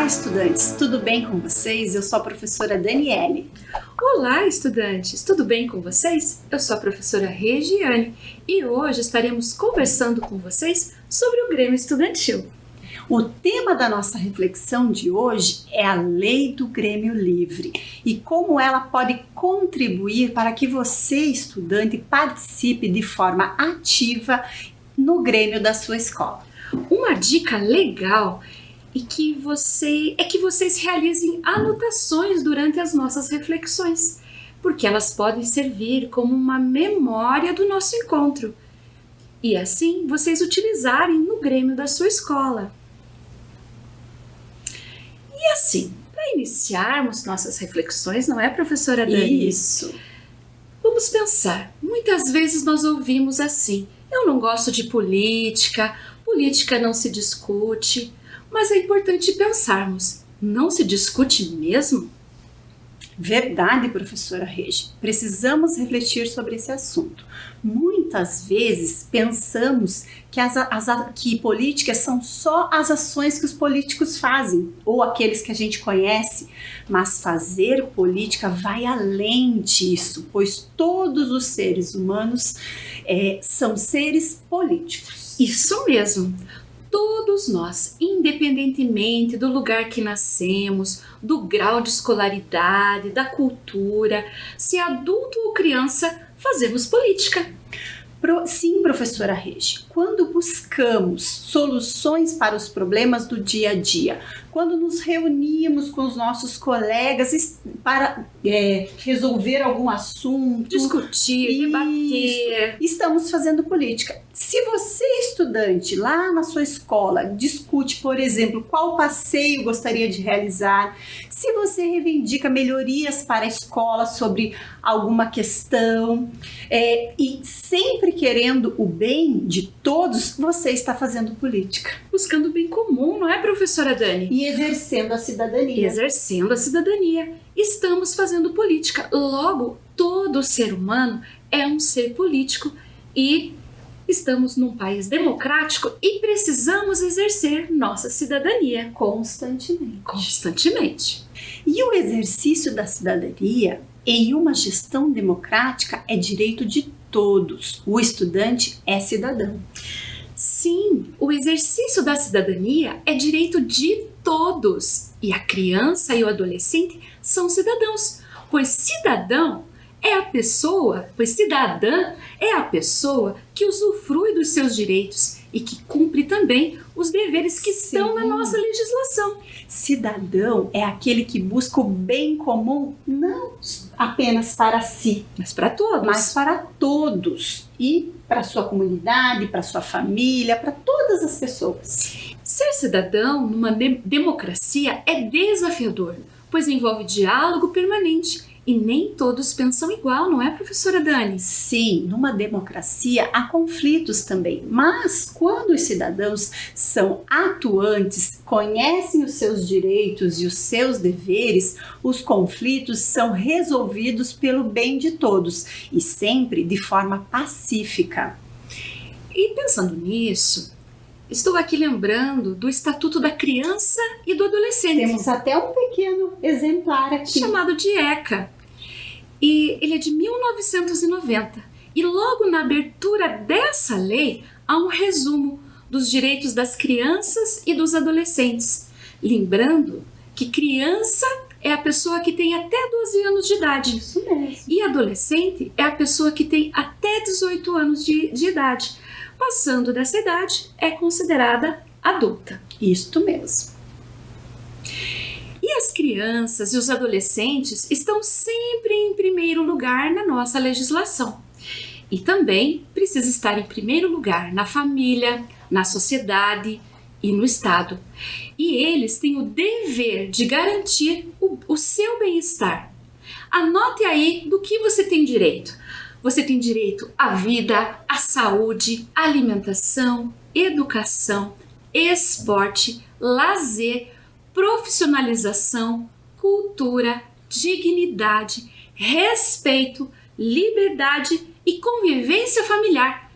estudantes, tudo bem com vocês? Eu sou a professora Daniele. Olá, estudantes, tudo bem com vocês? Eu sou a professora Regiane e hoje estaremos conversando com vocês sobre o Grêmio Estudantil. O tema da nossa reflexão de hoje é a Lei do Grêmio Livre e como ela pode contribuir para que você, estudante, participe de forma ativa no Grêmio da sua escola. Uma dica legal é que vocês realizem anotações durante as nossas reflexões, porque elas podem servir como uma memória do nosso encontro e assim vocês utilizarem no Grêmio da sua escola. E assim, para iniciarmos nossas reflexões, não é, professora Dani? Isso. Vamos pensar. Muitas vezes nós ouvimos assim: eu não gosto de política, política não se discute. Mas é importante pensarmos, não se discute mesmo? Verdade, professora Regi. Precisamos refletir sobre esse assunto. Muitas vezes pensamos que políticas são só as ações que os políticos fazem, ou aqueles que a gente conhece, mas fazer política vai além disso, pois todos os seres humanos são seres políticos. Isso mesmo! Todos nós, independentemente do lugar que nascemos, do grau de escolaridade, da cultura, se adulto ou criança, fazemos política. Sim, professora Regi, quando buscamos soluções para os problemas do dia a dia, quando nos reunimos com os nossos colegas para resolver algum assunto, discutir, debater, estamos fazendo política. Se você, estudante, lá na sua escola, discute, por exemplo, qual passeio gostaria de realizar, se você reivindica melhorias para a escola sobre alguma questão, e sempre querendo o bem de todos, você está fazendo política. Buscando o bem comum, não é, professora Dani? E exercendo a cidadania. Exercendo a cidadania. Estamos fazendo política. Logo, todo ser humano é um ser político e estamos num país democrático e precisamos exercer nossa cidadania constantemente. E o exercício da cidadania em uma gestão democrática é direito de todos. O estudante é cidadão. Sim, o exercício da cidadania é direito de todos. E a criança e o adolescente são cidadãos, pois cidadã é a pessoa que usufrui dos seus direitos e que cumpre também os deveres que estão na nossa legislação. Cidadão é aquele que busca o bem comum não apenas para si, mas para todos e para sua comunidade, para sua família, para todas as pessoas. Ser cidadão numa democracia é desafiador, pois envolve diálogo permanente. E nem todos pensam igual, não é, professora Dani? Sim, numa democracia há conflitos também, mas quando os cidadãos são atuantes, conhecem os seus direitos e os seus deveres, os conflitos são resolvidos pelo bem de todos e sempre de forma pacífica. E pensando nisso, estou aqui lembrando do Estatuto da Criança e do Adolescente. Temos até um pequeno exemplar aqui. Chamado de ECA. E ele é de 1990. E logo na abertura dessa lei, há um resumo dos direitos das crianças e dos adolescentes. Lembrando que criança é a pessoa que tem até 12 anos de idade. Isso mesmo. E adolescente é a pessoa que tem até 18 anos de idade. Passando dessa idade, é considerada adulta. Isto mesmo. E as crianças e os adolescentes estão sempre em primeiro lugar na nossa legislação. E também precisa estar em primeiro lugar na família, na sociedade e no Estado. E eles têm o dever de garantir o seu bem-estar. Anote aí do que você tem direito. Você tem direito à vida, à saúde, à alimentação, educação, esporte, lazer, profissionalização, cultura, dignidade, respeito, liberdade e convivência familiar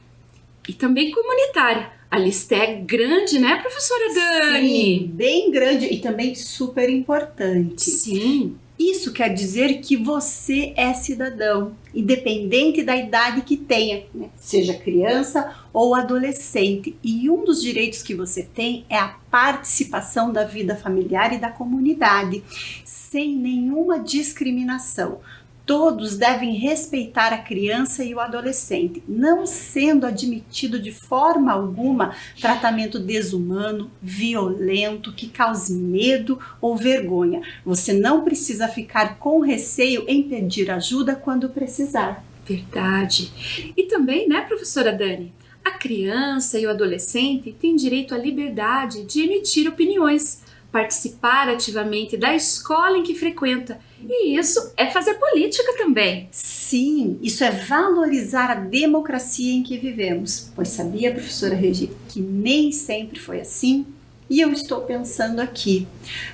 e também comunitária, A lista é grande, né, professora Dani? Sim, bem grande e também super importante. Sim. Isso quer dizer que você é cidadão, independente da idade que tenha, né? Seja criança ou adolescente. E um dos direitos que você tem é a participação da vida familiar e da comunidade, sem nenhuma discriminação. Todos devem respeitar a criança e o adolescente, não sendo admitido de forma alguma tratamento desumano, violento, que cause medo ou vergonha. Você não precisa ficar com receio em pedir ajuda quando precisar. Verdade. E também, né, professora Dani? A criança e o adolescente têm direito à liberdade de emitir opiniões, participar ativamente da escola em que frequenta. E isso é fazer política também. Sim, isso é valorizar a democracia em que vivemos. Pois sabia, professora Regi, que nem sempre foi assim? E eu estou pensando aqui,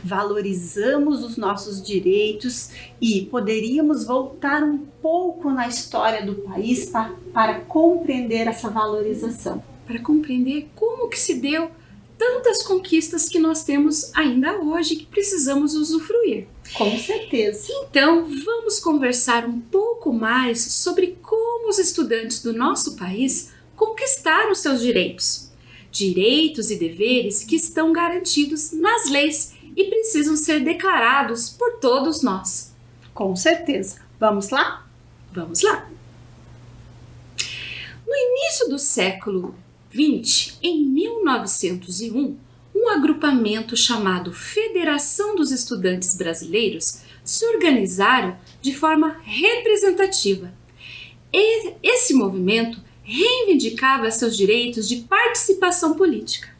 valorizamos os nossos direitos e poderíamos voltar um pouco na história do país para compreender essa valorização. Para compreender como que se deu tantas conquistas que nós temos ainda hoje que precisamos usufruir. Com certeza. Então, vamos conversar um pouco mais sobre como os estudantes do nosso país conquistaram seus direitos. Direitos e deveres que estão garantidos nas leis e precisam ser declarados por todos nós. Com certeza. Vamos lá? Vamos lá! No início do século XX, em 1901, um agrupamento chamado Federação dos Estudantes Brasileiros se organizaram de forma representativa. Esse movimento reivindicava seus direitos de participação política.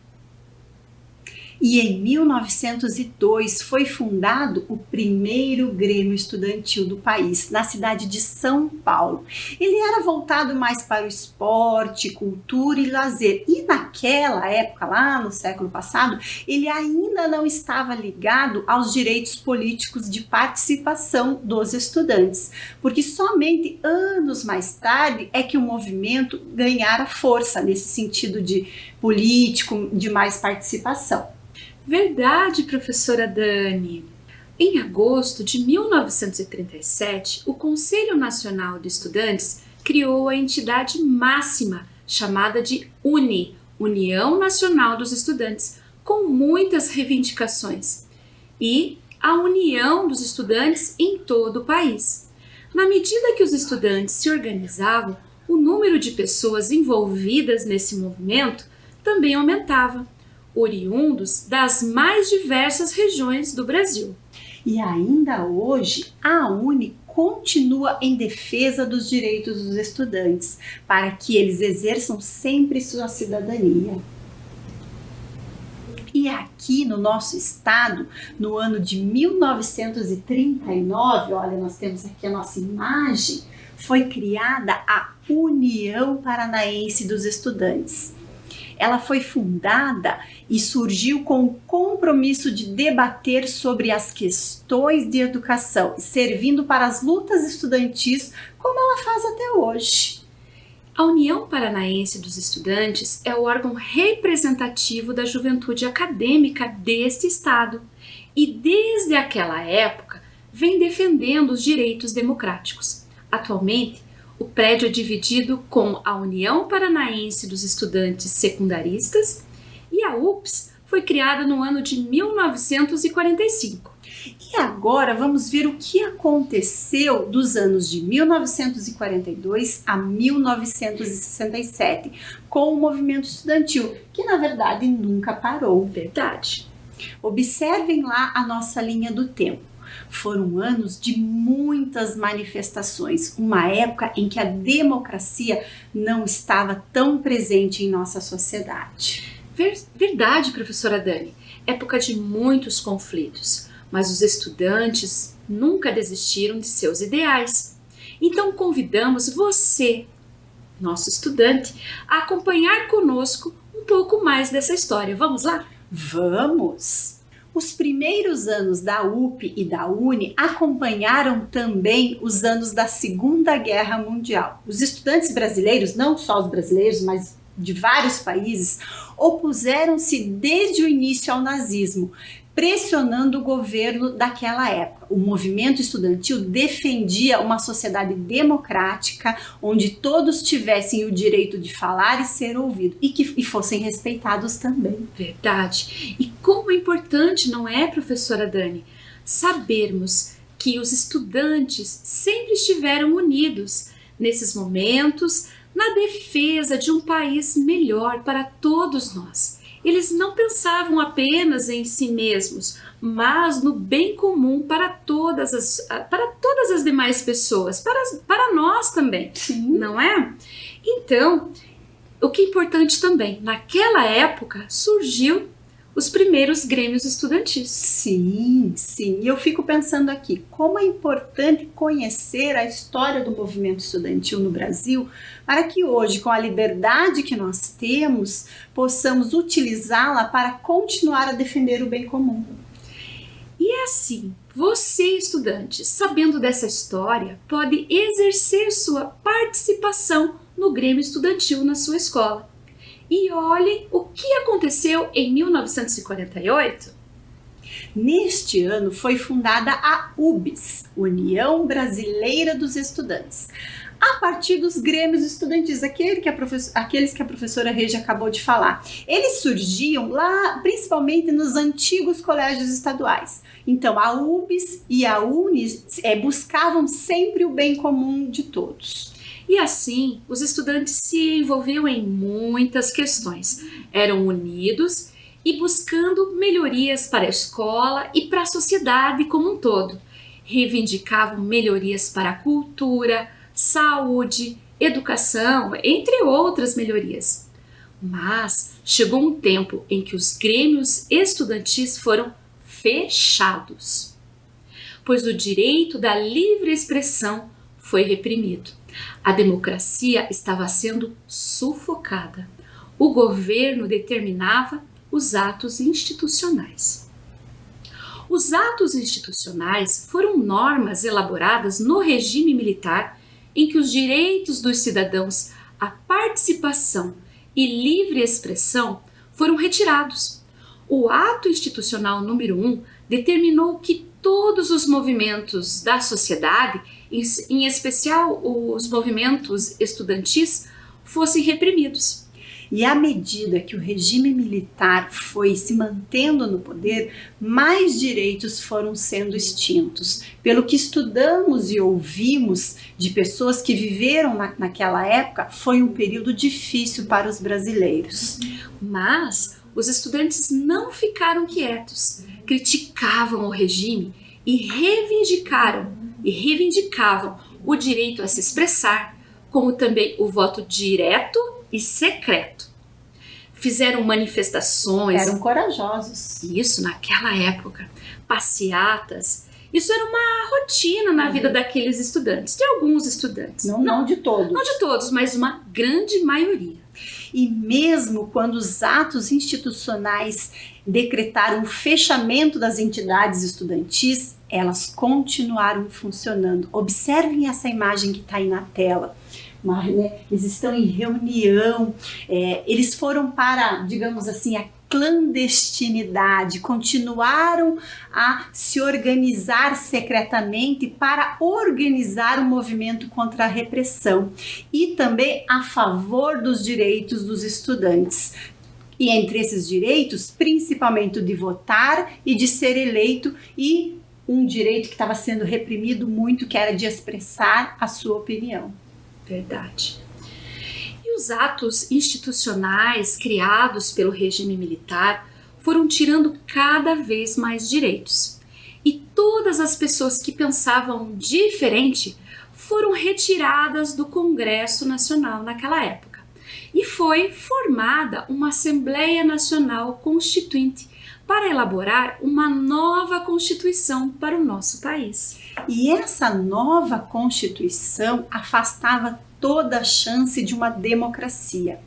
E em 1902 foi fundado o primeiro Grêmio Estudantil do país, na cidade de São Paulo. Ele era voltado mais para o esporte, cultura e lazer. E naquela época, lá no século passado, ele ainda não estava ligado aos direitos políticos de participação dos estudantes, porque somente anos mais tarde é que o movimento ganhara força nesse sentido de político, de mais participação. Verdade, professora Dani. Em agosto de 1937, o Conselho Nacional de Estudantes criou a entidade máxima, chamada de UNE, União Nacional dos Estudantes, com muitas reivindicações, e a união dos estudantes em todo o país. Na medida que os estudantes se organizavam, o número de pessoas envolvidas nesse movimento também aumentava, oriundos das mais diversas regiões do Brasil. E ainda hoje, a UNE continua em defesa dos direitos dos estudantes, para que eles exerçam sempre sua cidadania. E aqui no nosso estado, no ano de 1939, olha, nós temos aqui a nossa imagem, foi criada a União Paranaense dos Estudantes. Ela foi fundada e surgiu com o compromisso de debater sobre as questões de educação, servindo para as lutas estudantis, como ela faz até hoje. A União Paranaense dos Estudantes é o órgão representativo da juventude acadêmica deste estado e, desde aquela época, vem defendendo os direitos democráticos. Atualmente, o prédio é dividido com a União Paranaense dos Estudantes Secundaristas e a UPS foi criada no ano de 1945. E agora vamos ver o que aconteceu dos anos de 1942 a 1967 com o movimento estudantil, que na verdade nunca parou. Verdade. Observem lá a nossa linha do tempo. Foram anos de muitas manifestações, uma época em que a democracia não estava tão presente em nossa sociedade. Verdade, professora Dani. Época de muitos conflitos, mas os estudantes nunca desistiram de seus ideais. Então convidamos você, nosso estudante, a acompanhar conosco um pouco mais dessa história. Vamos lá? Vamos! Os primeiros anos da UP e da UNE acompanharam também os anos da Segunda Guerra Mundial. Os estudantes brasileiros, não só os brasileiros, mas de vários países opuseram-se desde o início ao nazismo, pressionando o governo daquela época. O movimento estudantil defendia uma sociedade democrática, onde todos tivessem o direito de falar e ser ouvido, e fossem respeitados também. Verdade. E como é importante, não é, professora Dani, sabermos que os estudantes sempre estiveram unidos nesses momentos na defesa de um país melhor para todos nós. Eles não pensavam apenas em si mesmos, mas no bem comum para todas as demais pessoas, para nós também, Sim. não é? Então, o que é importante também, naquela época surgiu os primeiros grêmios estudantis. Sim, sim. E eu fico pensando aqui, como é importante conhecer a história do movimento estudantil no Brasil, para que hoje, com a liberdade que nós temos, possamos utilizá-la para continuar a defender o bem comum. E é assim, você, estudante, sabendo dessa história, pode exercer sua participação no Grêmio Estudantil na sua escola. E olhe o que aconteceu em 1948. Neste ano foi fundada a UBS, União Brasileira dos Estudantes, a partir dos grêmios estudantis, aqueles que a professora Regia acabou de falar. Eles surgiam lá, principalmente nos antigos colégios estaduais. Então, a UBS e a UNES buscavam sempre o bem comum de todos. E assim, os estudantes se envolviam em muitas questões, eram unidos e buscando melhorias para a escola e para a sociedade como um todo. Reivindicavam melhorias para a cultura, saúde, educação, entre outras melhorias. Mas chegou um tempo em que os grêmios estudantis foram fechados, pois o direito da livre expressão foi reprimido. A democracia estava sendo sufocada. O governo determinava os atos institucionais. Os atos institucionais foram normas elaboradas no regime militar em que os direitos dos cidadãos à participação e livre expressão foram retirados. O ato institucional número 1 determinou que todos os movimentos da sociedade, em especial os movimentos estudantis, fossem reprimidos. E à medida que o regime militar foi se mantendo no poder, mais direitos foram sendo extintos. Pelo que estudamos e ouvimos de pessoas que viveram naquela época, foi um período difícil para os brasileiros. Mas os estudantes não ficaram quietos, criticavam o regime e reivindicavam o direito a se expressar, como também o voto direto e secreto. Fizeram manifestações. Eram corajosos. Isso, naquela época. Passeatas. Isso era uma rotina na vida daqueles estudantes, de alguns estudantes. Não de todos. Não de todos, mas uma grande maioria. E mesmo quando os atos institucionais decretaram o fechamento das entidades estudantis, elas continuaram funcionando. Observem essa imagem que está aí na tela. Eles estão em reunião, eles foram para, digamos assim, a clandestinidade, continuaram a se organizar secretamente para organizar o movimento contra a repressão e também a favor dos direitos dos estudantes. E entre esses direitos, principalmente o de votar e de ser eleito, e um direito que estava sendo reprimido muito, que era de expressar a sua opinião. Verdade. E os atos institucionais criados pelo regime militar foram tirando cada vez mais direitos. E todas as pessoas que pensavam diferente foram retiradas do Congresso Nacional naquela época. E foi formada uma Assembleia Nacional Constituinte para elaborar uma nova Constituição para o nosso país. E essa nova Constituição afastava toda a chance de uma democracia.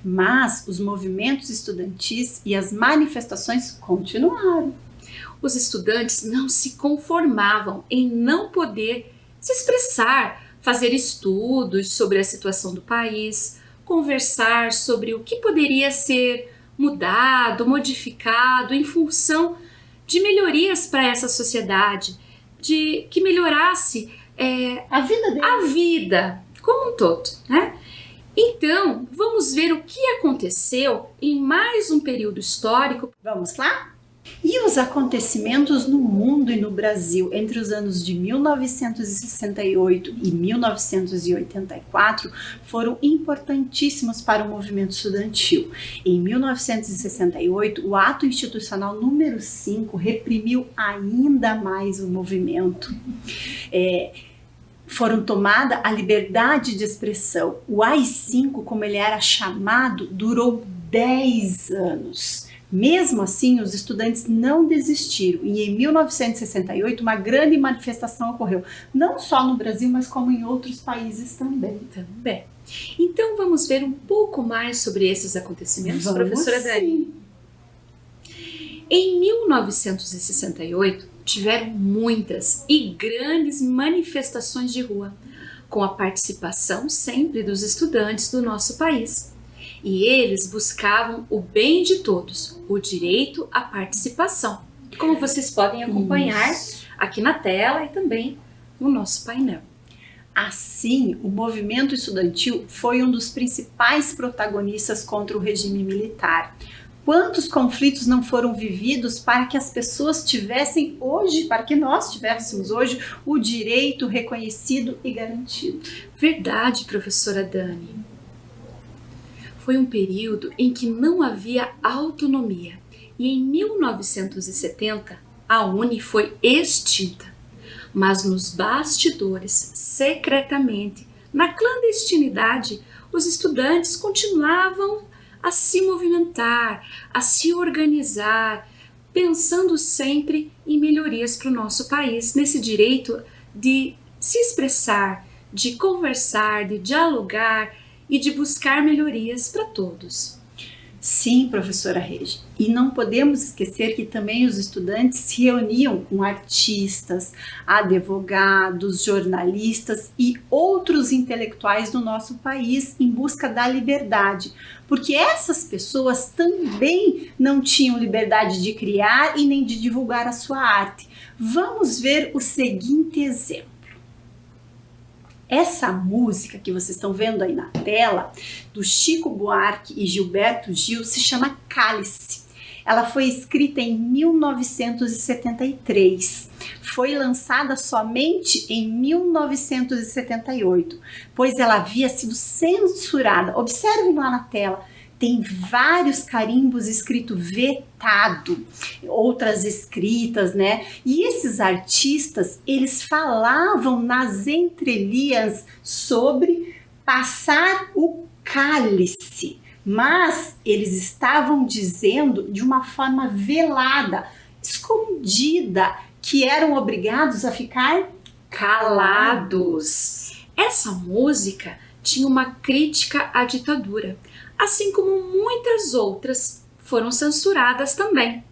Mas os movimentos estudantis e as manifestações continuaram. Os estudantes não se conformavam em não poder se expressar, fazer estudos sobre a situação do país, conversar sobre o que poderia ser mudado, modificado em função de melhorias para essa sociedade, de que melhorasse a vida como um todo, né? Então, vamos ver o que aconteceu em mais um período histórico. Vamos lá? E os acontecimentos no mundo e no Brasil entre os anos de 1968 e 1984 foram importantíssimos para o movimento estudantil. Em 1968, o Ato Institucional número 5 reprimiu ainda mais o movimento. Foram tomada a liberdade de expressão. O AI-5, como ele era chamado, durou 10 anos. Mesmo assim, os estudantes não desistiram e em 1968 uma grande manifestação ocorreu, não só no Brasil, mas como em outros países também. Então vamos ver um pouco mais sobre esses acontecimentos, professora Dani. Em 1968, tiveram muitas e grandes manifestações de rua, com a participação sempre dos estudantes do nosso país. E eles buscavam o bem de todos, o direito à participação, como vocês podem acompanhar aqui na tela e também no nosso painel. Assim, o movimento estudantil foi um dos principais protagonistas contra o regime militar. Quantos conflitos não foram vividos para que as pessoas tivessem hoje, para que nós tivéssemos hoje o direito reconhecido e garantido? Verdade, professora Dani. Foi um período em que não havia autonomia e em 1970 a UNE foi extinta. Mas nos bastidores, secretamente, na clandestinidade, os estudantes continuavam a se movimentar, a se organizar, pensando sempre em melhorias para o nosso país, nesse direito de se expressar, de conversar, de dialogar e de buscar melhorias para todos. Sim, professora Regi. E não podemos esquecer que também os estudantes se reuniam com artistas, advogados, jornalistas e outros intelectuais do nosso país em busca da liberdade, porque essas pessoas também não tinham liberdade de criar e nem de divulgar a sua arte. Vamos ver o seguinte exemplo. Essa música que vocês estão vendo aí na tela, do Chico Buarque e Gilberto Gil, se chama Cálice. Ela foi escrita em 1973. Foi lançada somente em 1978, pois ela havia sido censurada. Observem lá na tela. Tem vários carimbos escrito vetado, outras escritas, né? E esses artistas, eles falavam nas entrelinhas sobre passar o cálice, mas eles estavam dizendo de uma forma velada, escondida, que eram obrigados a ficar calados. Essa música tinha uma crítica à ditadura, assim como muitas outras foram censuradas também.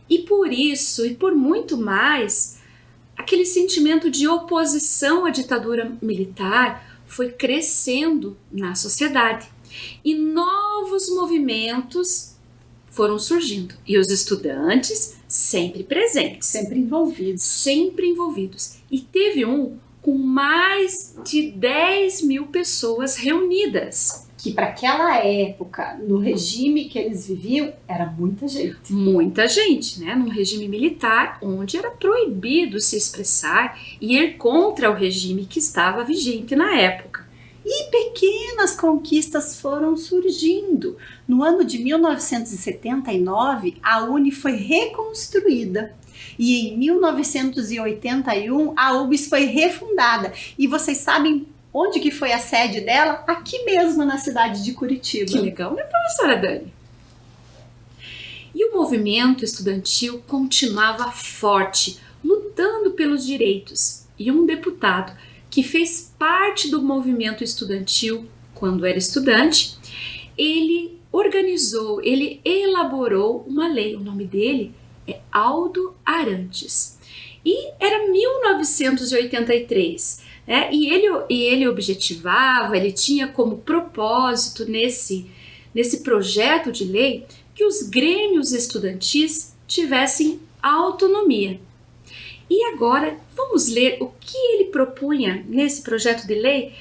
E por isso, e por muito mais, aquele sentimento de oposição à ditadura militar foi crescendo na sociedade. E novos movimentos foram surgindo. E os estudantes sempre presentes. Sempre envolvidos. Sempre envolvidos. E teve um com mais de 10 mil pessoas reunidas. Que para aquela época, no regime que eles viviam, era muita gente. Muita gente, né? Num regime militar onde era proibido se expressar e ir contra o regime que estava vigente na época. E pequenas conquistas foram surgindo. No ano de 1979, a UNE foi reconstruída. E em 1981, a UBS foi refundada. E vocês sabem onde que foi a sede dela? Aqui mesmo, na cidade de Curitiba. Que legal, né, professora Dani? E o movimento estudantil continuava forte, lutando pelos direitos. E um deputado que fez parte do movimento estudantil quando era estudante, ele organizou, ele elaborou uma lei. O nome dele é Aldo Arantes. E era 1983. E ele objetivava, ele tinha como propósito nesse projeto de lei que os grêmios estudantis tivessem autonomia. E agora vamos ler o que ele propunha nesse projeto de lei,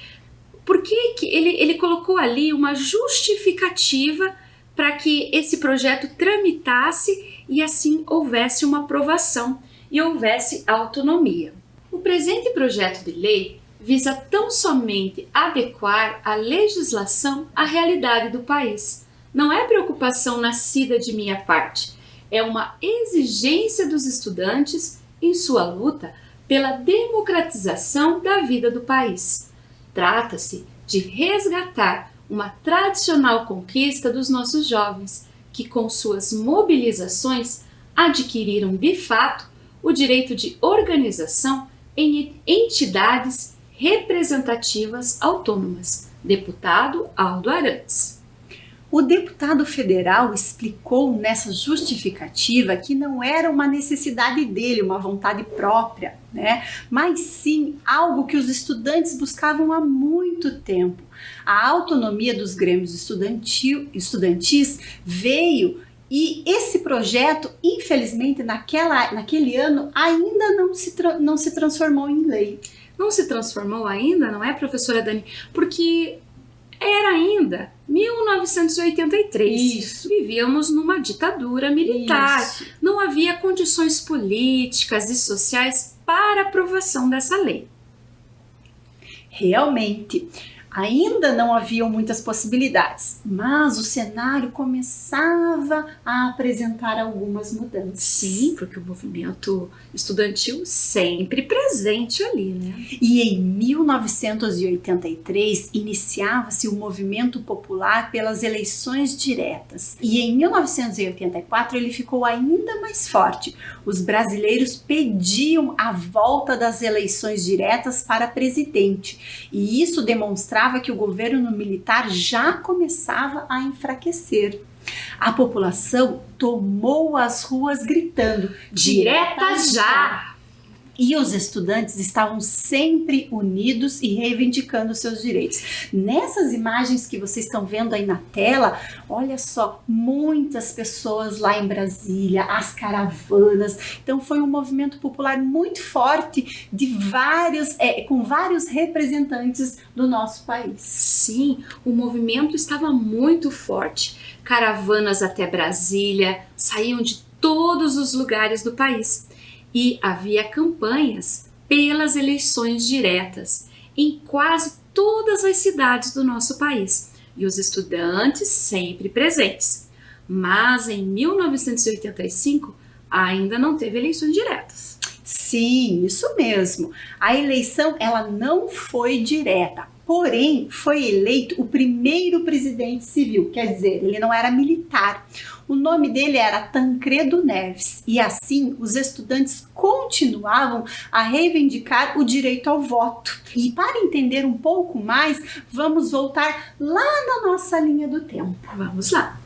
porque ele colocou ali uma justificativa para que esse projeto tramitasse e assim houvesse uma aprovação e houvesse autonomia. O presente projeto de lei visa tão somente adequar a legislação à realidade do país. Não é preocupação nascida de minha parte, é uma exigência dos estudantes em sua luta pela democratização da vida do país. Trata-se de resgatar uma tradicional conquista dos nossos jovens, que com suas mobilizações adquiriram de fato o direito de organização em entidades representativas autônomas. Deputado Aldo Arantes. O deputado federal explicou nessa justificativa que não era uma necessidade dele, uma vontade própria, mas sim algo que os estudantes buscavam há muito tempo. A autonomia dos grêmios estudantis veio e esse projeto, infelizmente, naquele ano ainda não se transformou em lei. Não se transformou ainda, não é, professora Dani? Porque era ainda 1983. Isso. Vivíamos numa ditadura militar. Isso. Não havia condições políticas e sociais para aprovação dessa lei. Realmente, ainda não haviam muitas possibilidades, mas o cenário começava a apresentar algumas mudanças. Sim, porque o movimento estudantil sempre presente ali, né? E em 1983 iniciava-se o movimento popular pelas eleições diretas. E em 1984 ele ficou ainda mais forte. Os brasileiros pediam a volta das eleições diretas para presidente. E isso demonstrava que o governo militar já começava a enfraquecer. A população tomou as ruas gritando: direta já! E os estudantes estavam sempre unidos e reivindicando seus direitos. Nessas imagens que vocês estão vendo aí na tela, olha só, muitas pessoas lá em Brasília, as caravanas. Então foi um movimento popular muito forte com vários representantes do nosso país. Sim, o movimento estava muito forte. Caravanas até Brasília, saíam de todos os lugares do país. E havia campanhas pelas eleições diretas em quase todas as cidades do nosso país. E os estudantes sempre presentes. Mas em 1985 ainda não teve eleições diretas. Sim, isso mesmo. A eleição ela não foi direta. Porém, foi eleito o primeiro presidente civil, quer dizer, ele não era militar. O nome dele era Tancredo Neves e assim os estudantes continuavam a reivindicar o direito ao voto. E para entender um pouco mais, vamos voltar lá na nossa linha do tempo. Vamos lá.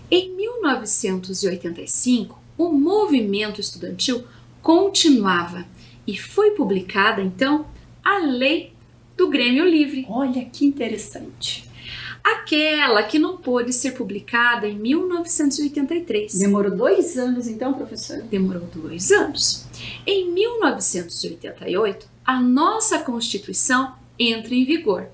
Em 1985, o movimento estudantil continuava e foi publicada então a Lei do Grêmio Livre. Olha que interessante. Aquela que não pôde ser publicada em 1983. Demorou 2 anos então, professora? Demorou 2 anos. Em 1988, a nossa Constituição entra em vigor.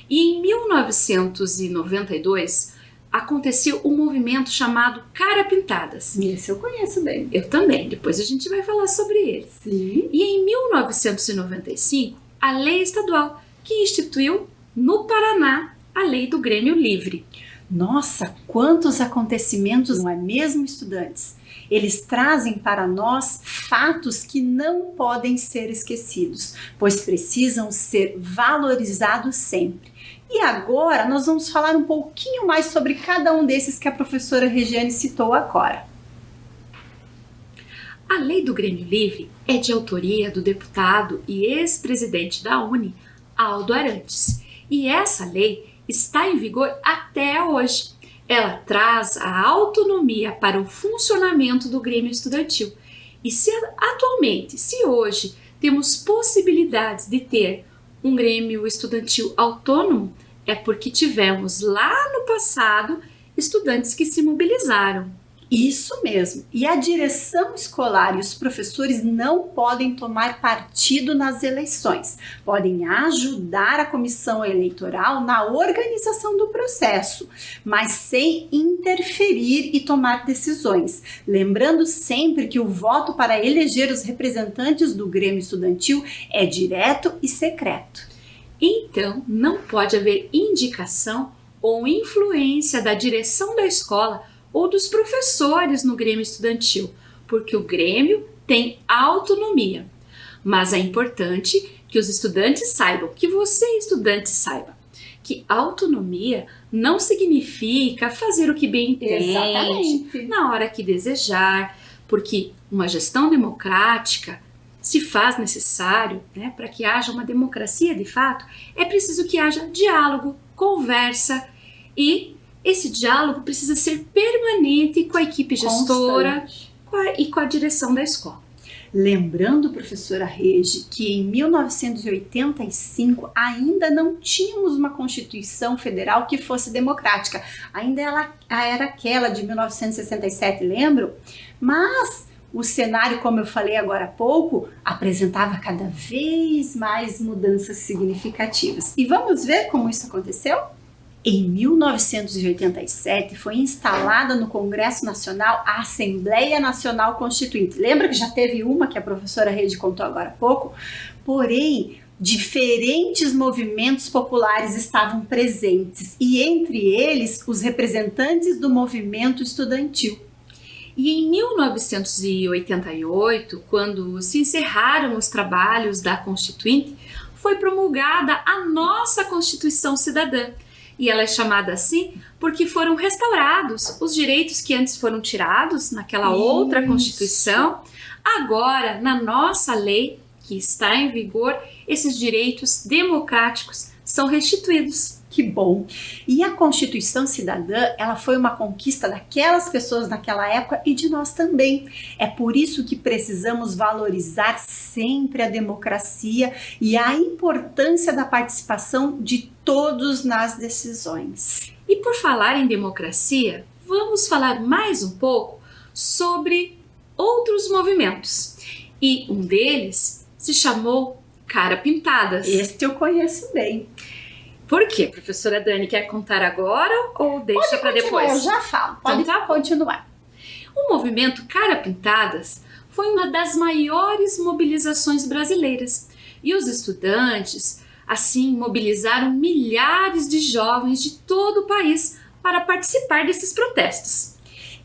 E em 1992, aconteceu um movimento chamado Cara Pintadas. Esse eu conheço bem. Eu também, depois a gente vai falar sobre ele. Sim. E em 1995, a lei estadual que instituiu no Paraná a Lei do Grêmio Livre. Nossa, quantos acontecimentos, não é mesmo, estudantes? Eles trazem para nós fatos que não podem ser esquecidos, pois precisam ser valorizados sempre. E agora nós vamos falar um pouquinho mais sobre cada um desses que a professora Regiane citou agora. A Lei do Grêmio Livre é de autoria do deputado e ex-presidente da UNE, Aldo Arantes. E essa lei está em vigor até hoje. Ela traz a autonomia para o funcionamento do Grêmio Estudantil. E se hoje temos possibilidades de ter um grêmio estudantil autônomo, é porque tivemos lá no passado estudantes que se mobilizaram. Isso mesmo. E a direção escolar e os professores não podem tomar partido nas eleições. Podem ajudar a comissão eleitoral na organização do processo, mas sem interferir e tomar decisões. Lembrando sempre que o voto para eleger os representantes do Grêmio Estudantil é direto e secreto. Então, não pode haver indicação ou influência da direção da escola ou dos professores no Grêmio Estudantil, porque o Grêmio tem autonomia. Mas é importante que os estudantes saibam, que você, estudante, saiba, que autonomia não significa fazer o que bem entende, na hora que desejar, porque uma gestão democrática se faz necessário, né, para que haja uma democracia de fato, é preciso que haja diálogo, conversa e esse diálogo precisa ser permanente com a equipe gestora e com a direção da escola. Lembrando, professora Regi, que em 1985 ainda não tínhamos uma Constituição Federal que fosse democrática. Ainda ela era aquela de 1967, lembram? Mas o cenário, como eu falei agora há pouco, apresentava cada vez mais mudanças significativas. E vamos ver como isso aconteceu? Em 1987, foi instalada no Congresso Nacional a Assembleia Nacional Constituinte. Lembra que já teve uma que a professora Regi contou agora há pouco? Porém, diferentes movimentos populares estavam presentes e entre eles os representantes do movimento estudantil. E em 1988, quando se encerraram os trabalhos da Constituinte, foi promulgada a nossa Constituição Cidadã. E ela é chamada assim porque foram restaurados os direitos que antes foram tirados naquela outra Constituição. Agora, na nossa lei, que está em vigor, esses direitos democráticos são restituídos. Que bom! E a Constituição Cidadã, ela foi uma conquista daquelas pessoas naquela época e de nós também. É por isso que precisamos valorizar sempre a democracia e a importância da participação de todos nas decisões. E por falar em democracia, vamos falar mais um pouco sobre outros movimentos. E um deles se chamou Cara Pintadas. Este eu conheço bem. Por quê? Professora Dani, quer contar agora ou deixa para depois? Eu já falo. Pode continuar. O movimento Cara Pintadas foi uma das maiores mobilizações brasileiras. E os estudantes, assim, mobilizaram milhares de jovens de todo o país para participar desses protestos.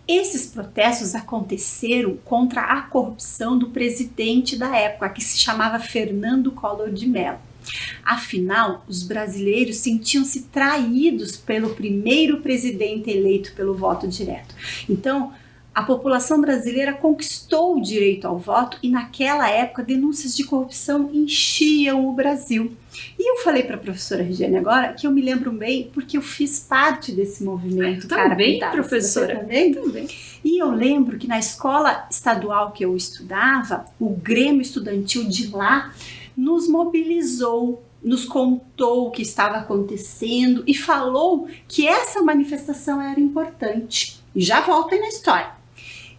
Esses protestos aconteceram contra a corrupção do presidente da época, que se chamava Fernando Collor de Mello. Afinal, os brasileiros sentiam-se traídos pelo primeiro presidente eleito pelo voto direto. Então, a população brasileira conquistou o direito ao voto e naquela época denúncias de corrupção enchiam o Brasil. E eu falei para a professora Regiane agora que eu me lembro bem porque eu fiz parte desse movimento. Também, professora. Também. E eu lembro que na escola estadual que eu estudava, o Grêmio Estudantil de lá nos mobilizou, nos contou o que estava acontecendo e falou que essa manifestação era importante. E já voltem na história.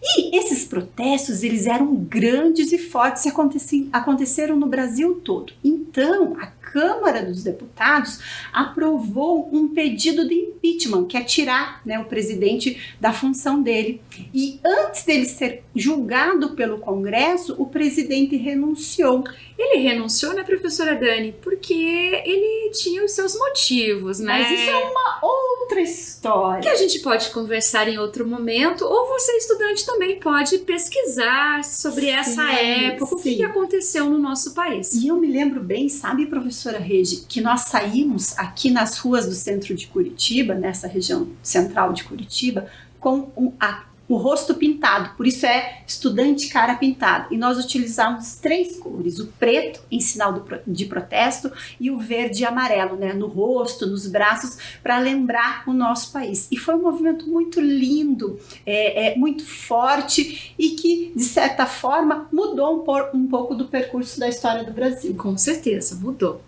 E esses protestos, eles eram grandes e fortes e aconteceram no Brasil todo. Então, a Câmara dos Deputados aprovou um pedido de impeachment, que é tirar, né, o presidente da função dele. E antes dele ser julgado pelo Congresso, o presidente renunciou. Ele renunciou, né, professora Dani? Porque ele tinha os seus motivos, né? Mas isso é uma outra história. Que a gente pode conversar em outro momento, ou você, estudante, também pode pesquisar sobre essa época, o que aconteceu no nosso país. E eu me lembro bem, sabe, professora Regi, que nós saímos aqui nas ruas do centro de Curitiba, nessa região central de Curitiba, com o rosto pintado, por isso é estudante cara pintada. E nós utilizamos 3 cores, o preto em sinal de protesto e o verde e amarelo, né, no rosto, nos braços, para lembrar o nosso país. E foi um movimento muito lindo, muito forte e que, de certa forma, mudou um pouco do percurso da história do Brasil. Com certeza, mudou.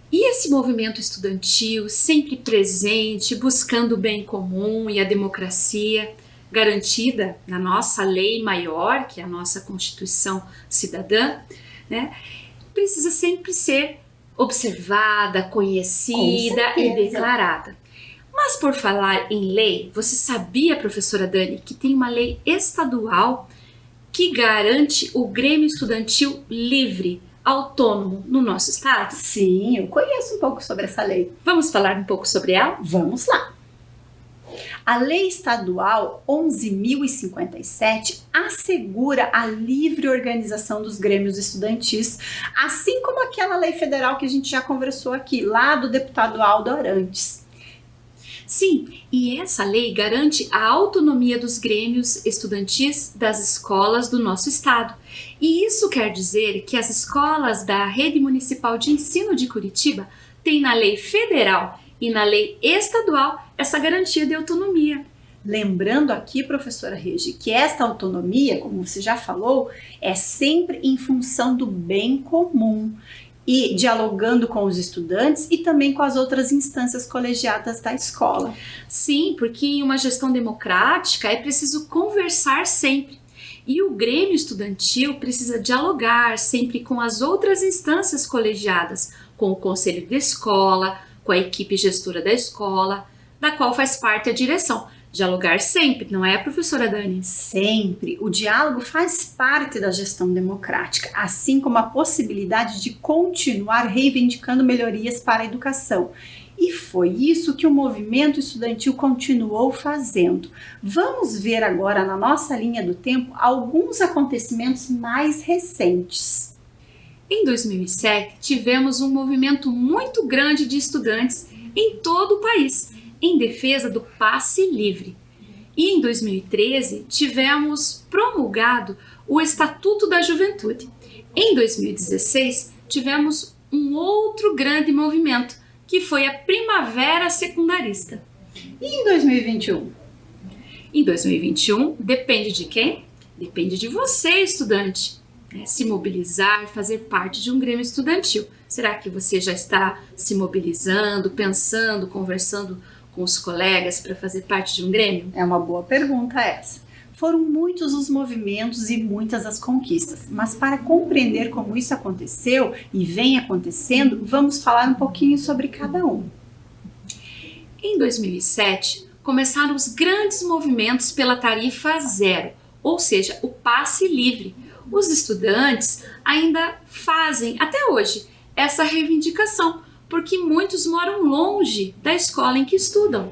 E esse movimento estudantil, sempre presente, buscando o bem comum e a democracia, garantida na nossa lei maior, que é a nossa Constituição Cidadã, né, precisa sempre ser observada, conhecida e declarada. Mas por falar em lei, você sabia, professora Dani, que tem uma lei estadual que garante o Grêmio Estudantil livre, autônomo no nosso estado? Sim, eu conheço um pouco sobre essa lei. Vamos falar um pouco sobre ela? Vamos lá. A Lei Estadual 11.057 assegura a livre organização dos grêmios estudantis, assim como aquela lei federal que a gente já conversou aqui, lá do deputado Aldo Arantes. Sim, e essa lei garante a autonomia dos grêmios estudantis das escolas do nosso estado. E isso quer dizer que as escolas da Rede Municipal de Ensino de Curitiba têm na lei federal e na lei estadual essa garantia de autonomia. Lembrando aqui, professora Regi, que esta autonomia, como você já falou, é sempre em função do bem comum e dialogando com os estudantes e também com as outras instâncias colegiadas da escola. Sim, porque em uma gestão democrática é preciso conversar sempre. E o Grêmio Estudantil precisa dialogar sempre com as outras instâncias colegiadas, com o conselho de escola, com a equipe gestora da escola, da qual faz parte a direção. Dialogar sempre, não é, professora Dani? Sempre. O diálogo faz parte da gestão democrática, assim como a possibilidade de continuar reivindicando melhorias para a educação. E foi isso que o movimento estudantil continuou fazendo. Vamos ver agora na nossa linha do tempo alguns acontecimentos mais recentes. Em 2007, tivemos um movimento muito grande de estudantes em todo o país, em defesa do passe livre. E em 2013, tivemos promulgado o Estatuto da Juventude. Em 2016, tivemos um outro grande movimento, que foi a Primavera Secundarista. E em 2021? Em 2021, depende de quem? Depende de você, estudante. Se mobilizar, fazer parte de um grêmio estudantil. Será que você já está se mobilizando, pensando, conversando com os colegas para fazer parte de um grêmio? É uma boa pergunta essa. Foram muitos os movimentos e muitas as conquistas, mas para compreender como isso aconteceu e vem acontecendo, vamos falar um pouquinho sobre cada um. Em 2007, começaram os grandes movimentos pela tarifa zero, ou seja, o passe livre. Os estudantes ainda fazem, até hoje, essa reivindicação, porque muitos moram longe da escola em que estudam.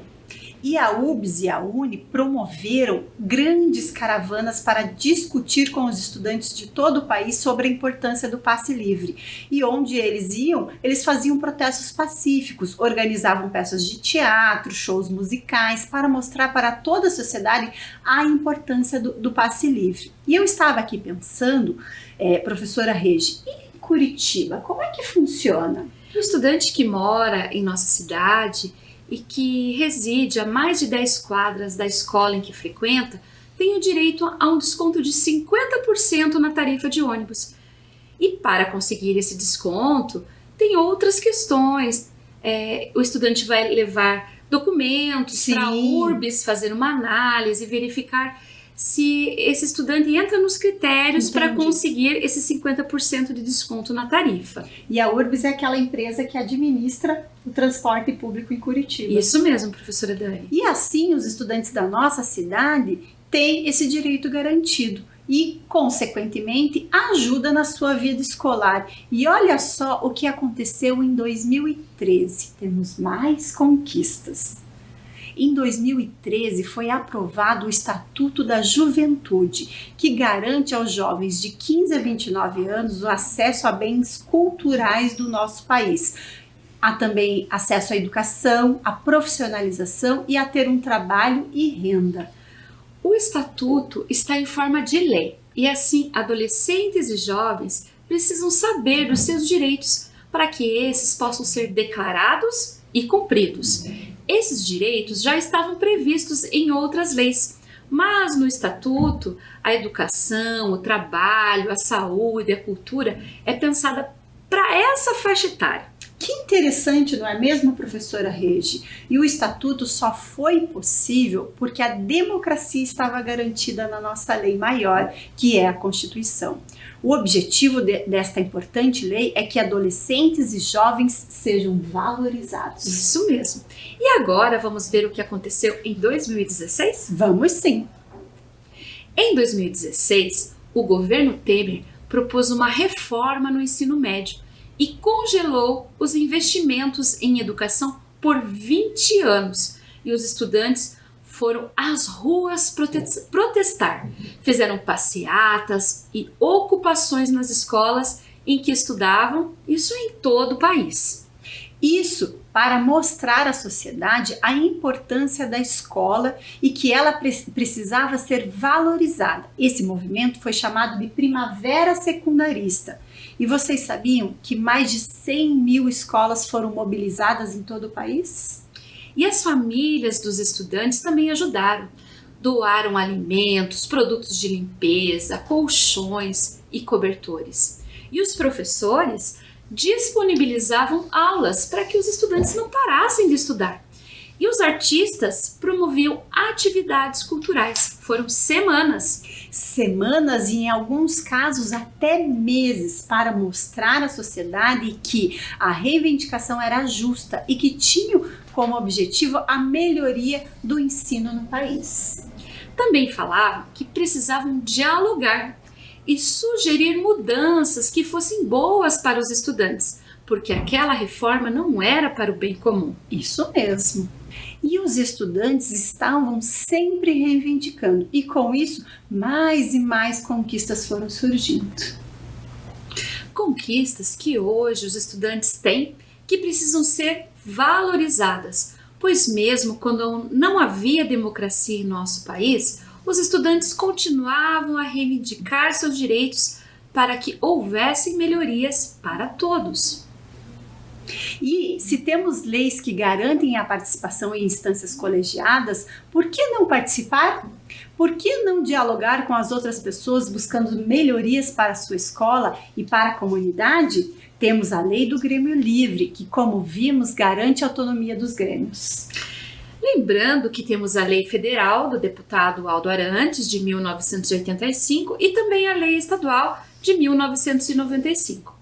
E a UBS e a UNE promoveram grandes caravanas para discutir com os estudantes de todo o país sobre a importância do passe livre. E onde eles iam, eles faziam protestos pacíficos, organizavam peças de teatro, shows musicais, para mostrar para toda a sociedade a importância do passe livre. E eu estava aqui pensando, professora Regi, e em Curitiba, como é que funciona? O estudante que mora em nossa cidade e que reside a mais de 10 quadras da escola em que frequenta, tem o direito a um desconto de 50% na tarifa de ônibus. E para conseguir esse desconto, tem outras questões. O estudante vai levar documentos para a URBS, fazer uma análise, verificar se esse estudante entra nos critérios para conseguir esse 50% de desconto na tarifa. E a URBS é aquela empresa que administra o transporte público em Curitiba. Isso mesmo, professora Dani. E assim os estudantes da nossa cidade têm esse direito garantido e, consequentemente, ajuda na sua vida escolar. E olha só o que aconteceu em 2013. Temos mais conquistas. Em 2013 foi aprovado o Estatuto da Juventude, que garante aos jovens de 15 a 29 anos o acesso a bens culturais do nosso país. Há também acesso à educação, à profissionalização e a ter um trabalho e renda. O Estatuto está em forma de lei e, assim, adolescentes e jovens precisam saber dos seus direitos para que esses possam ser declarados e cumpridos. Esses direitos já estavam previstos em outras leis, mas no Estatuto, a educação, o trabalho, a saúde, a cultura é pensada para essa faixa etária. Que interessante, não é mesmo, professora Regi? E o Estatuto só foi possível porque a democracia estava garantida na nossa lei maior, que é a Constituição. O objetivo desta importante lei é que adolescentes e jovens sejam valorizados. Isso mesmo. E agora vamos ver o que aconteceu em 2016? Vamos sim! Em 2016, o governo Temer propôs uma reforma no ensino médio e congelou os investimentos em educação por 20 anos. E os estudantes foram às ruas protestar. Fizeram passeatas e ocupações nas escolas em que estudavam, isso em todo o país. Isso para mostrar à sociedade a importância da escola e que ela precisava ser valorizada. Esse movimento foi chamado de Primavera Secundarista. E vocês sabiam que mais de 100 mil escolas foram mobilizadas em todo o país? E as famílias dos estudantes também ajudaram. Doaram alimentos, produtos de limpeza, colchões e cobertores. E os professores disponibilizavam aulas para que os estudantes não parassem de estudar. E os artistas promoviam atividades culturais. Foram semanas e em alguns casos até meses para mostrar à sociedade que a reivindicação era justa e que tinham como objetivo a melhoria do ensino no país. Também falavam que precisavam dialogar e sugerir mudanças que fossem boas para os estudantes, porque aquela reforma não era para o bem comum. Isso mesmo. E os estudantes estavam sempre reivindicando, e com isso, mais e mais conquistas foram surgindo. Conquistas que hoje os estudantes têm, que precisam ser valorizadas, pois mesmo quando não havia democracia em nosso país, os estudantes continuavam a reivindicar seus direitos para que houvessem melhorias para todos. E se temos leis que garantem a participação em instâncias colegiadas, por que não participar? Por que não dialogar com as outras pessoas buscando melhorias para a sua escola e para a comunidade? Temos a lei do Grêmio Livre, que, como vimos, garante a autonomia dos grêmios. Lembrando que temos a lei federal do deputado Aldo Arantes, de 1985, e também a lei estadual de 1995.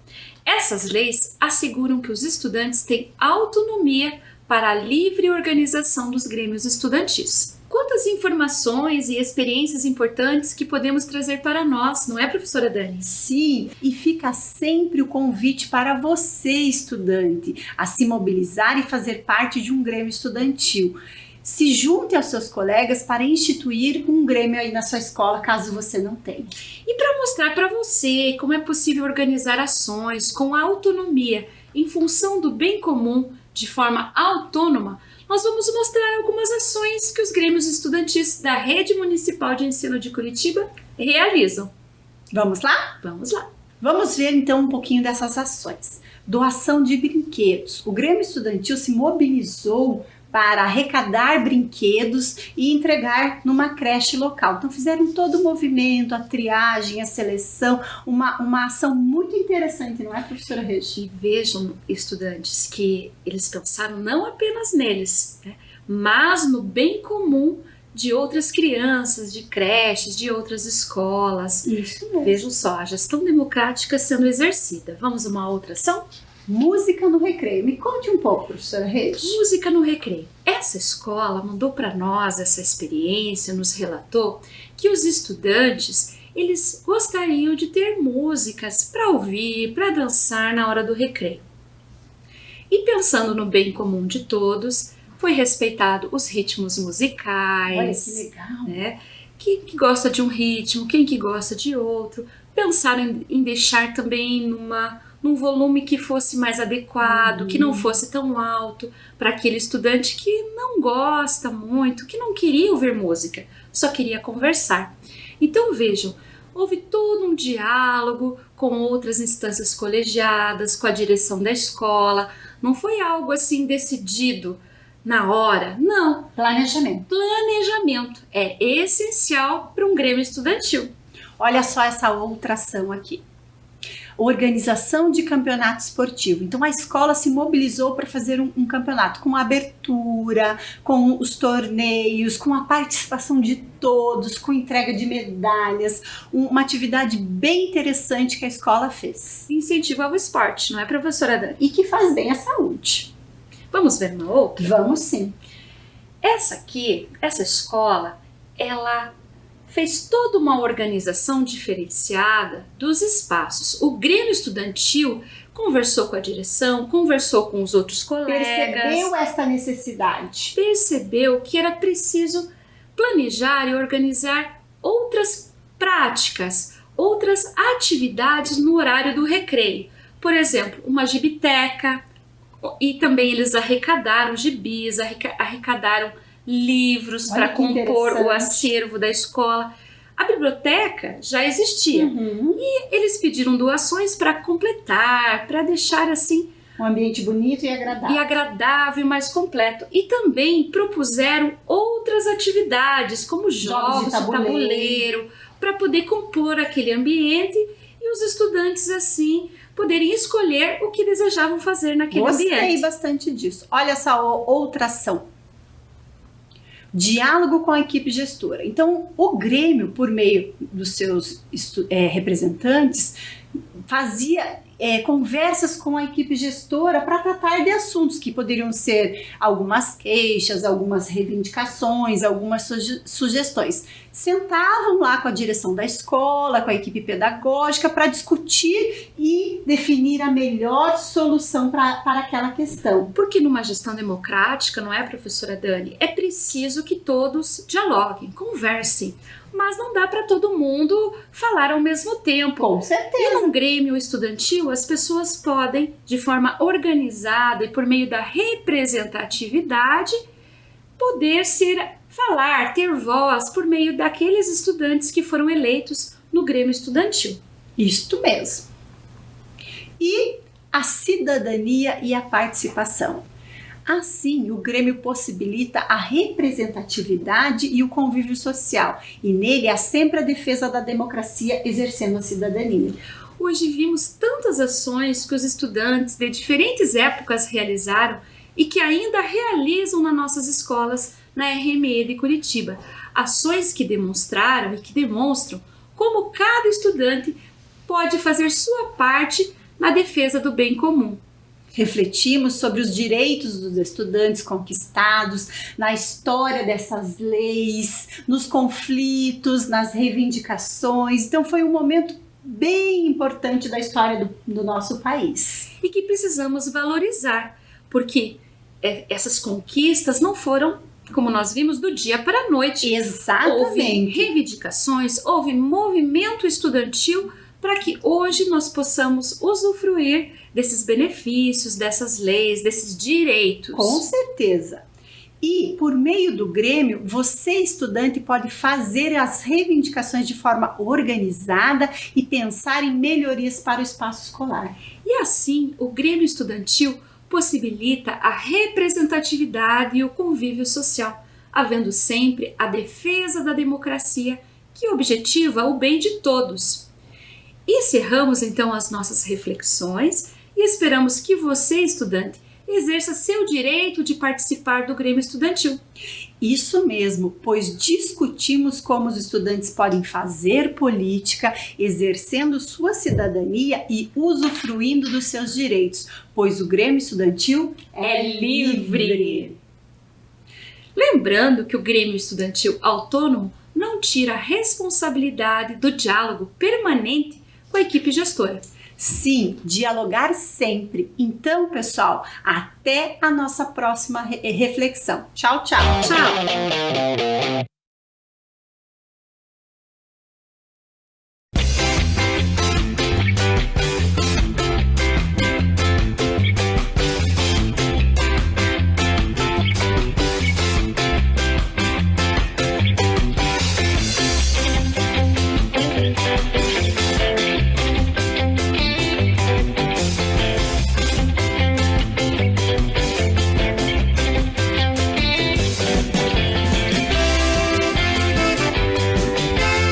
Essas leis asseguram que os estudantes têm autonomia para a livre organização dos grêmios estudantis. Quantas informações e experiências importantes que podemos trazer para nós, não é, professora Dani? Sim, e fica sempre o convite para você, estudante, a se mobilizar e fazer parte de um grêmio estudantil. Se junte aos seus colegas para instituir um grêmio aí na sua escola, caso você não tenha. E para mostrar para você como é possível organizar ações com autonomia em função do bem comum de forma autônoma, nós vamos mostrar algumas ações que os grêmios estudantis da Rede Municipal de Ensino de Curitiba realizam. Vamos lá? Vamos lá! Vamos ver então um pouquinho dessas ações. Doação de brinquedos. O Grêmio Estudantil se mobilizou para arrecadar brinquedos e entregar numa creche local. Então fizeram todo o movimento, a triagem, a seleção, uma ação muito interessante, não é, professora Regi? E vejam, estudantes, que eles pensaram não apenas neles, né, mas no bem comum de outras crianças, de creches, de outras escolas. Isso mesmo. Vejam só, a gestão democrática sendo exercida. Vamos a uma outra ação? Música no recreio. Me conte um pouco, professora Regi. Música no recreio. Essa escola mandou para nós essa experiência, nos relatou que os estudantes, eles gostariam de ter músicas para ouvir, para dançar na hora do recreio. E pensando no bem comum de todos, foi respeitado os ritmos musicais. Olha que legal. Né? Quem que gosta de um ritmo, quem que gosta de outro. Pensaram em deixar também num volume que fosse mais adequado, que não fosse tão alto, para aquele estudante que não gosta muito, que não queria ouvir música, só queria conversar. Então vejam, houve todo um diálogo com outras instâncias colegiadas, com a direção da escola, não foi algo assim decidido na hora, não. Planejamento. Planejamento é essencial para um grêmio estudantil. Olha só essa outra ação aqui. Organização de campeonato esportivo. Então a escola se mobilizou para fazer um campeonato com abertura, com os torneios, com a participação de todos, com entrega de medalhas, uma atividade bem interessante que a escola fez. Incentivo ao esporte, não é, professora Dani? E que faz bem à saúde. Vamos ver uma outra? Vamos sim. Essa escola, ela fez toda uma organização diferenciada dos espaços. O Grêmio Estudantil conversou com a direção, conversou com os outros colegas. Percebeu essa necessidade. Percebeu que era preciso planejar e organizar outras práticas, outras atividades no horário do recreio. Por exemplo, uma gibiteca, e também eles arrecadaram gibis, arrecadaram livros para compor o acervo da escola. A biblioteca já existia e eles pediram doações para completar, para deixar assim um ambiente bonito e agradável. E agradável e mais completo. E também propuseram outras atividades, como jogos de tabuleiro, para poder compor aquele ambiente e os estudantes assim poderem escolher o que desejavam fazer naquele ambiente. Gostei bastante disso. Olha essa outra ação. Diálogo com a equipe gestora. Então, o Grêmio, por meio dos seus representantes, fazia conversas com a equipe gestora para tratar de assuntos que poderiam ser algumas queixas, algumas reivindicações, algumas sugestões. Sentavam lá com a direção da escola, com a equipe pedagógica, para discutir e definir a melhor solução para aquela questão. Porque numa gestão democrática, não é, professora Dani? É preciso que todos dialoguem, conversem. Mas não dá para todo mundo falar ao mesmo tempo. Com certeza. E num grêmio estudantil, as pessoas podem, de forma organizada e por meio da representatividade, poder falar, ter voz por meio daqueles estudantes que foram eleitos no grêmio estudantil. Isto mesmo. E a cidadania e a participação. Assim, o Grêmio possibilita a representatividade e o convívio social, e nele há sempre a defesa da democracia exercendo a cidadania. Hoje vimos tantas ações que os estudantes de diferentes épocas realizaram e que ainda realizam nas nossas escolas na RME de Curitiba. Ações que demonstraram e que demonstram como cada estudante pode fazer sua parte na defesa do bem comum. Refletimos sobre os direitos dos estudantes conquistados, na história dessas leis, nos conflitos, nas reivindicações. Então foi um momento bem importante da história do nosso país. E que precisamos valorizar, porque essas conquistas não foram, como nós vimos, do dia para a noite. Exatamente. Houve reivindicações, houve movimento estudantil para que hoje nós possamos usufruir desses benefícios, dessas leis, desses direitos. Com certeza. E, por meio do Grêmio, você, estudante, pode fazer as reivindicações de forma organizada e pensar em melhorias para o espaço escolar. E assim, o Grêmio Estudantil possibilita a representatividade e o convívio social, havendo sempre a defesa da democracia que objetiva o bem de todos. Encerramos então as nossas reflexões e esperamos que você, estudante, exerça seu direito de participar do Grêmio Estudantil. Isso mesmo, pois discutimos como os estudantes podem fazer política, exercendo sua cidadania e usufruindo dos seus direitos, pois o Grêmio Estudantil é livre. Lembrando que o Grêmio Estudantil Autônomo não tira a responsabilidade do diálogo permanente com a equipe gestora. Sim, dialogar sempre. Então, pessoal, até a nossa próxima reflexão. Tchau, tchau. Tchau.